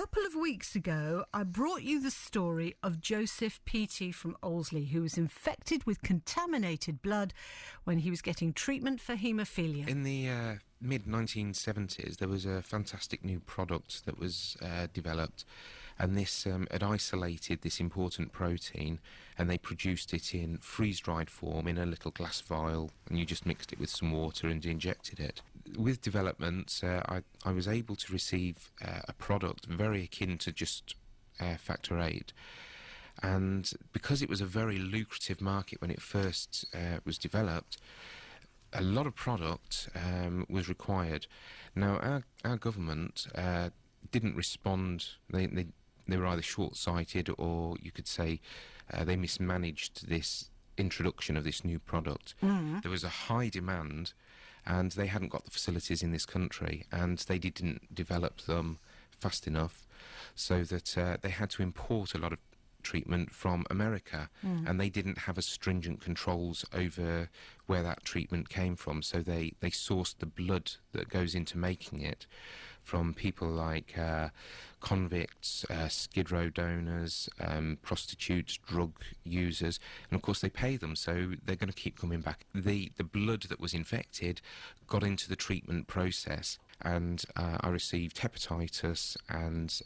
couple of weeks ago, I brought you the story of Joseph Peaty from Olseley, who was infected with contaminated blood when he was getting treatment for haemophilia. In the mid-1970s, there was a fantastic new product that was developed, and this had isolated this important protein, and they produced it in freeze-dried form in a little glass vial, and you just mixed it with some water and injected it. With development, I was able to receive a product very akin to just Factor VIII, and because it was a very lucrative market when it first was developed, a lot of product was required. Now, our government didn't respond. They were either short-sighted, or you could say they mismanaged this introduction of this new product. There was a high demand, and they hadn't got the facilities in this country, and they didn't develop them fast enough, so that they had to import a lot of treatment from America, and they didn't have as stringent controls over where that treatment came from, so they sourced the blood that goes into making it from people like convicts, Skid Row donors, prostitutes, drug users, and of course they pay them, so they're going to keep coming back. The blood that was infected got into the treatment process, and I received hepatitis and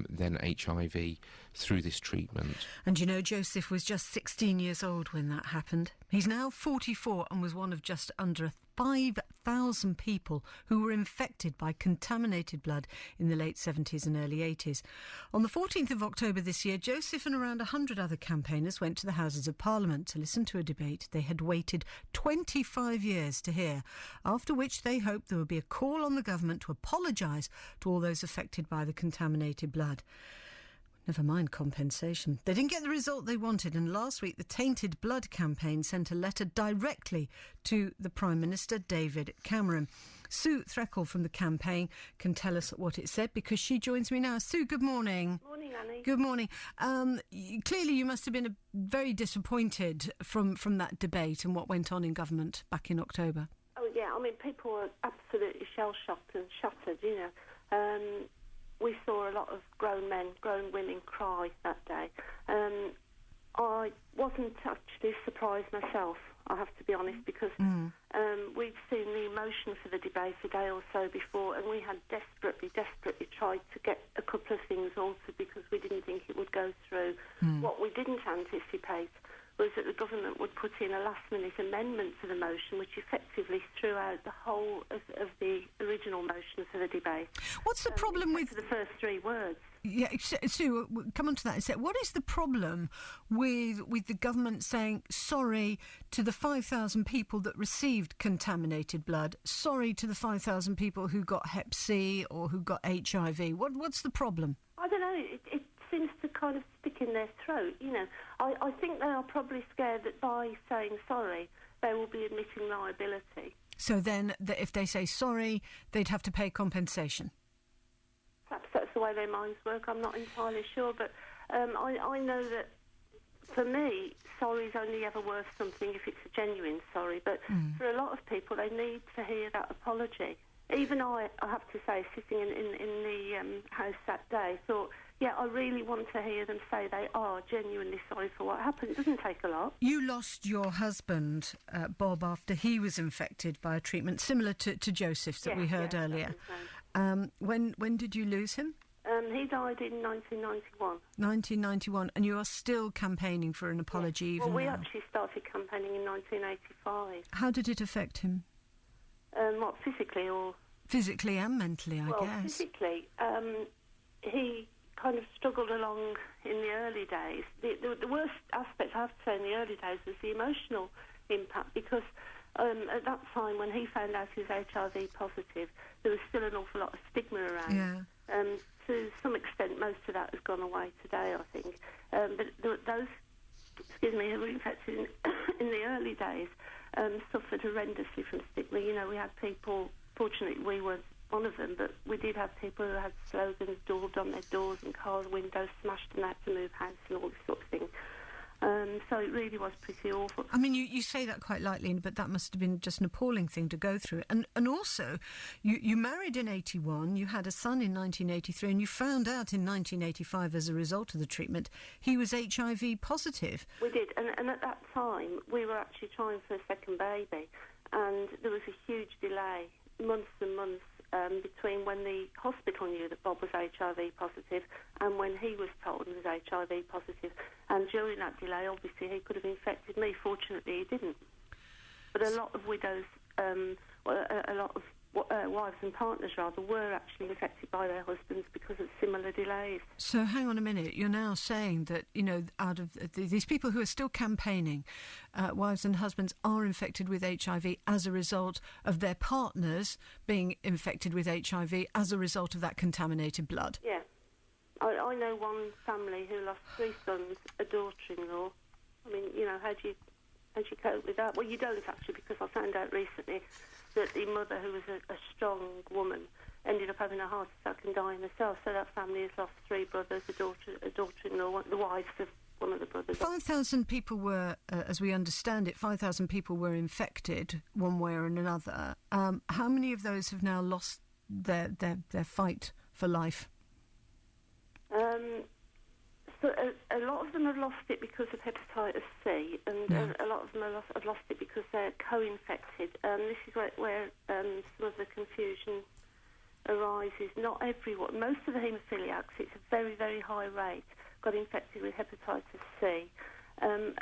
then HIV through this treatment. And you know, Joseph was just 16 years old when that happened. He's now 44 and was one of just under 5,000 people who were infected by contaminated blood in the late 70s and early 80s. On the 14th of October this year, Joseph and around 100 other campaigners went to the Houses of Parliament to listen to a debate they had waited 25 years to hear, after which they hoped there would be a call on the government to apologise to all those affected by the contaminated blood. Never mind compensation. They didn't get the result they wanted, and last week the Tainted Blood campaign sent a letter directly to the Prime Minister, David Cameron. Sue Threakall from the campaign can tell us what it said, because she joins me now. Sue, good morning. Morning, Annie. Good morning. Clearly you must have been very disappointed from that debate and what went on in government back in October. Oh, yeah, I mean, people were absolutely shell-shocked and shattered, you know. We saw a lot of grown men, grown women cry that day. I wasn't actually surprised myself, I have to be honest, because we'd seen the emotion for the debate a day or so before, and we had desperately tried to get a couple of things altered because we didn't think it would go through. What we didn't anticipate was that the government would put in a last-minute amendment to the motion, which effectively threw out the whole of the original motion for the debate. What's the problem with the first three words? Yeah, Sue, come on to that in a sec. What is the problem with the government saying sorry to the 5,000 people that received contaminated blood, sorry to the 5,000 people who got Hep C or who got HIV? What's the problem? I don't know. It seems to kind of stick in their throat, you know. I think they are probably scared that by saying sorry, they will be admitting liability. So then, if they say sorry, they'd have to pay compensation? Perhaps that's the way their minds work, I'm not entirely sure, but I know that, for me, sorry's only ever worth something if it's a genuine sorry, but for a lot of people, they need to hear that apology. Even I have to say, sitting in the house that day, thought, yeah, I really want to hear them say they are genuinely sorry for what happened. It doesn't take a lot. You lost your husband, Bob, after he was infected by a treatment similar to Joseph's that we heard earlier. When did you lose him? He died in 1991. 1991, and you are still campaigning for an apology even now? Well, we actually started campaigning in 1985. How did it affect him? What, physically or...? Physically and mentally, I guess. Well, physically, he kind of struggled along in the early days. The worst aspect, I have to say, in the early days was the emotional impact, because at that time when he found out he was HIV positive, there was still an awful lot of stigma around. Yeah. To some extent, most of that has gone away today, I think. But those, who were infected in the early days suffered horrendously from stigma. You know, we had people, fortunately we weren't one of them, but we did have people who had slogans daubed on their doors and cars' windows smashed and had to move house and all this sort of thing. So it really was pretty awful. I mean, you say that quite lightly, but that must have been just an appalling thing to go through. And also, you married in 81, you had a son in 1983, and you found out in 1985 as a result of the treatment he was HIV positive. We did, and at that time we were actually trying for a second baby, and there was a huge delay, months and months, between when the hospital knew that Bob was HIV positive and when he was told he was HIV positive. And during that delay, obviously, he could have infected me. Fortunately, he didn't. But a lot of widows, a lot of wives and partners, rather, were actually infected by their husbands because of similar delays. So hang on a minute. You're now saying that, out of these people who are still campaigning, wives and husbands are infected with HIV as a result of their partners being infected with HIV as a result of that contaminated blood? Yeah. I know one family who lost 3 sons, a daughter-in-law. I mean, how do you cope with that? Well, you don't, actually, because I found out recently that the mother, who was a strong woman, ended up having a heart attack and dying herself. So that family has lost 3 brothers, a daughter-in-law, the wives of one of the brothers. 5,000 people were, as we understand it, 5,000 people were infected one way or another. How many of those have now lost their fight for life? So a lot of them have lost it because of hepatitis C, and a lot of them have lost it because they're co-infected. This is where some of the confusion arises. Not everyone, most of the haemophiliacs, it's a very, very high rate, got infected with hepatitis C. And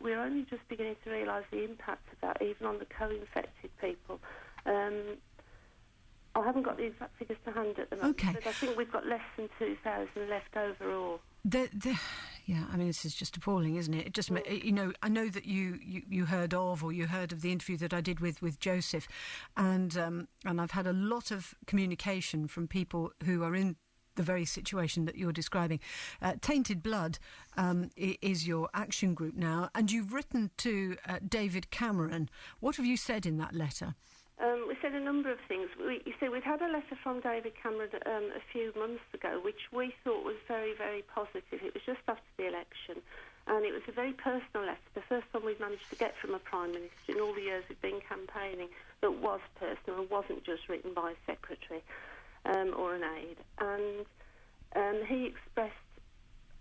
we're only just beginning to realise the impact of that, even on the co-infected people. I haven't got the exact figures to hand at the moment, but I think we've got less than 2,000 left overall. Yeah, I mean, this is just appalling, isn't it? It just, I know that you heard of the interview that I did with Joseph, and I've had a lot of communication from people who are in the very situation that you're describing. Tainted Blood is your action group now, and you've written to David Cameron. What have you said in that letter? We said a number of things. We'd had a letter from David Cameron a few months ago, which we thought was very, very positive. It was just after the election, and it was a very personal letter, the first one we've managed to get from a Prime Minister in all the years we've been campaigning that was personal and wasn't just written by a secretary or an aide. And he expressed,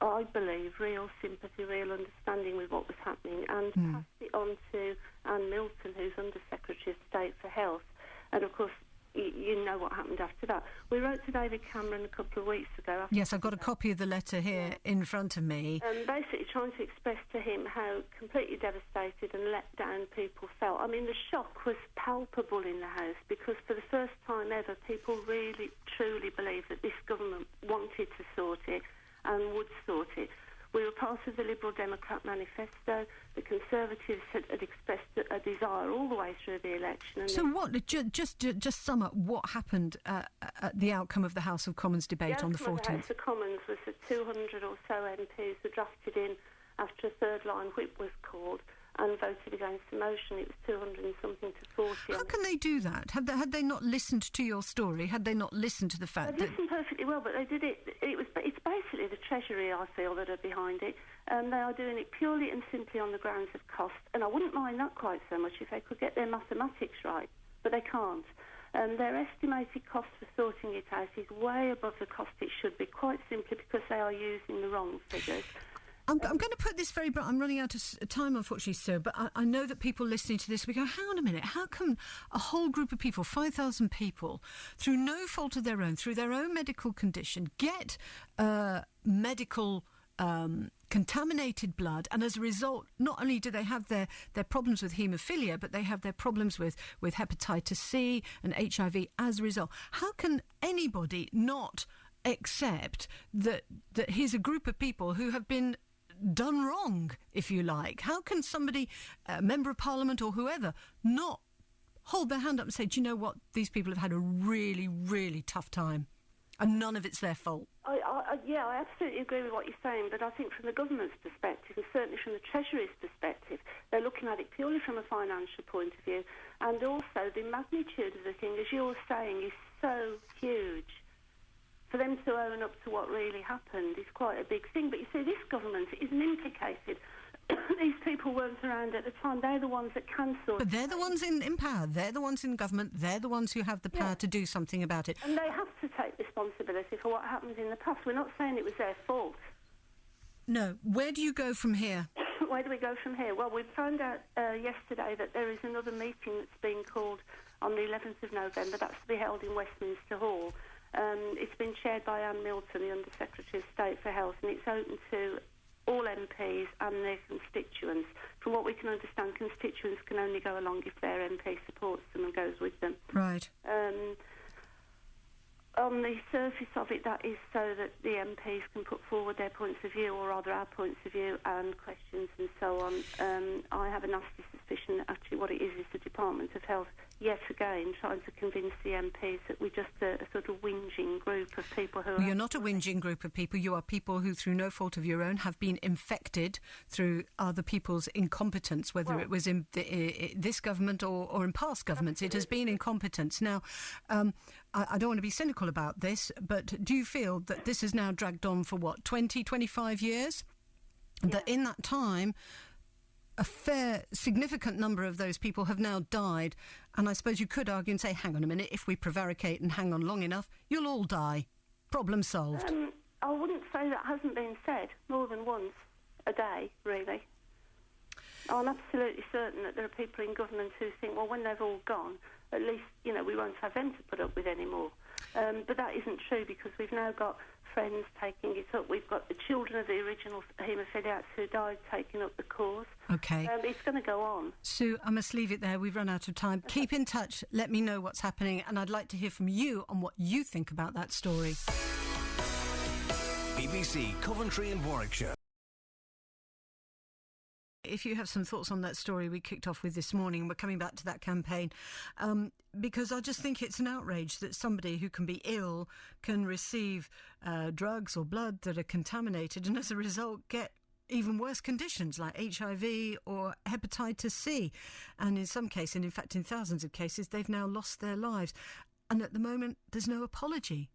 I believe, real sympathy, real understanding with what was happening, and passed it on to Anne Milton, who's Under Secretary of State for Health. And, of course, you know what happened after that. We wrote to David Cameron a couple of weeks ago. Yes, I've got a copy of the letter here in front of me. Basically trying to express to him how completely devastated and let down people felt. I mean, the shock was palpable in the House because for the first time ever, people really, truly believed that this government wanted to sort it and would sort it. We were part of the Liberal Democrat manifesto. The Conservatives had expressed a desire all the way through the election. And so what, just sum up what happened at the outcome of the House of Commons debate on the 14th? The outcome of the House of Commons was that 200 or so MPs were drafted in after a third-line whip was called and voted against the motion. It was 200 and something to 40. How can they do that? Had they not listened to your story? Had they not listened to the fact They listened perfectly well, but they did it. It's basically the Treasury, I feel, that are behind it. They are doing it purely and simply on the grounds of cost. And I wouldn't mind that quite so much if they could get their mathematics right, but they can't. Their estimated cost for sorting it out is way above the cost it should be, quite simply because they are using the wrong figures. I'm going to put this very... I'm running out of time, unfortunately, sir, but I know that people listening to this will go, hang on a minute, how can a whole group of people, 5,000 people, through no fault of their own, through their own medical condition, get medical contaminated blood, and as a result, not only do they have their problems with haemophilia, but they have their problems with hepatitis C and HIV as a result? How can anybody not accept that here's a group of people who have been done wrong, if you like? How can somebody, a member of Parliament or whoever, not hold their hand up and say, do you know what, these people have had a really, really tough time and none of it's their fault? I absolutely agree with what you're saying, but I think from the government's perspective, and certainly from the Treasury's perspective, they're looking at it purely from a financial point of view, and also the magnitude of the thing, as you're saying, is so huge. For them to own up to what really happened is quite a big thing. But you see, this government isn't implicated these people weren't around at the time. They're the ones that can sort. But they're the ones in power. They're the ones in government. They're the ones who have the power to do something about it. And they have to take responsibility for what happened in the past. We're not saying it was their fault. No. Where do you go from here? Where do we go from here? Well, we found out yesterday that there is another meeting that's being called on the 11th of November. That's to be held in Westminster Hall. It's been chaired by Anne Milton, the Under Secretary of State for Health, and it's open to all MPs and their constituents. From what we can understand, constituents can only go along if their MP supports them and goes with them. Right. On the surface of it, that is so that the MPs can put forward their points of view, or rather our points of view and questions and so on. I have a nasty suspicion that actually what it is the Department of Health, yet again, trying to convince the MPs that we're just a sort of whinging group of people who... Well, you're not a whinging group of people. You are people who, through no fault of your own, have been infected through other people's incompetence, whether it was in this government or in past governments. Absolutely. It has been incompetence. Now, I don't want to be cynical about this, but do you feel that this has now dragged on for, 20, 25 years? Yeah. That in that time, a fair, significant number of those people have now died. And I suppose you could argue and say, hang on a minute, if we prevaricate and hang on long enough, you'll all die. Problem solved. I wouldn't say that hasn't been said more than once a day, really. I'm absolutely certain that there are people in government who think, well, when they've all gone, at least, we won't have them to put up with anymore. But that isn't true, because we've now got friends taking it up. We've got the children of the original haemophiliacs who died taking up the cause. OK. It's going to go on. Sue, I must leave it there. We've run out of time. Keep in touch. Let me know what's happening. And I'd like to hear from you on what you think about that story. BBC Coventry and Warwickshire. If you have some thoughts on that story we kicked off with this morning, we're coming back to that campaign, because I just think it's an outrage that somebody who can be ill can receive drugs or blood that are contaminated and as a result get even worse conditions like HIV or hepatitis C. And in some cases, and in fact in thousands of cases, they've now lost their lives. And at the moment, there's no apology,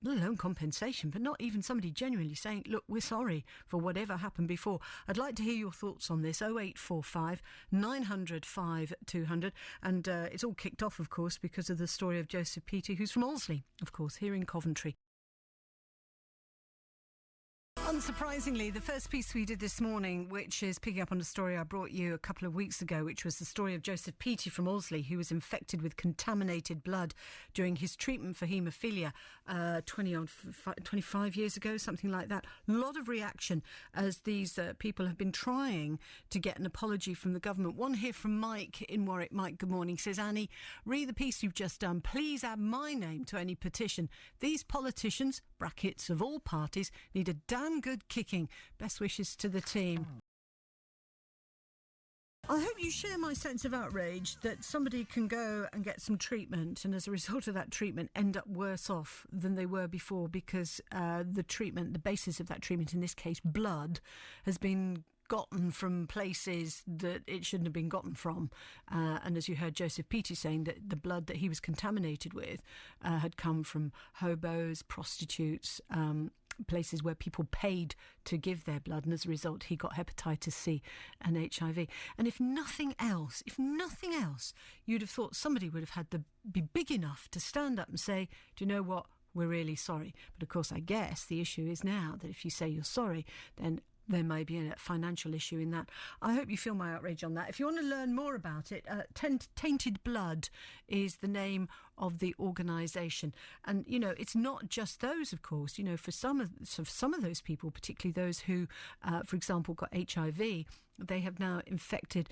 let alone compensation, but not even somebody genuinely saying, look, we're sorry for whatever happened before. I'd like to hear your thoughts on this, 0845 900 5200. And it's all kicked off, of course, because of the story of Joseph Petey, who's from Aldesley, of course, here in Coventry. Unsurprisingly, the first piece we did this morning, which is picking up on a story I brought you a couple of weeks ago, which was the story of Joseph Petey from Aldesley, who was infected with contaminated blood during his treatment for haemophilia 25 years ago, something like that. A lot of reaction as these people have been trying to get an apology from the government. One here from Mike in Warwick. Mike, good morning. Says, Annie, read the piece you've just done. Please add my name to any petition. These politicians, brackets of all parties, need a damn good kicking. Best wishes to the team. I hope you share my sense of outrage that somebody can go and get some treatment and as a result of that treatment end up worse off than they were before, because the basis of that treatment, in this case blood, has been gotten from places that it shouldn't have been gotten from. And as you heard Joseph Petey saying, that the blood that he was contaminated with had come from hobos, prostitutes, places where people paid to give their blood, and as a result he got hepatitis C and HIV. And if nothing else, you'd have thought somebody would have had to be big enough to stand up and say, do you know what, we're really sorry. But of course I guess the issue is now that if you say you're sorry, then there may be a financial issue in that. I hope you feel my outrage on that. If you want to learn more about it, Tainted Blood is the name of the organisation. And, it's not just those, of course. For some of those people, particularly those who, for example, got HIV, they have now infected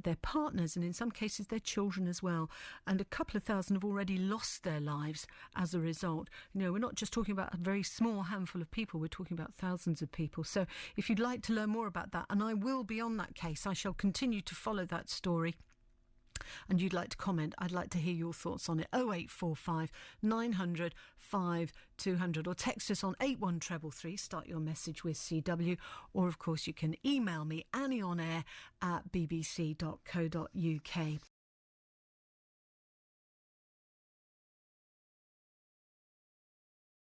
their partners and in some cases their children as well. And a couple of thousand have already lost their lives as a result. We're not just talking about a very small handful of people, we're talking about thousands of people. So if you'd like to learn more about that, and I will be on that case, I shall continue to follow that story, and you'd like to comment, I'd like to hear your thoughts on it. 0845 900 5200, or text us on 81333, start your message with CW, or of course you can email me, annieonair@bbc.co.uk.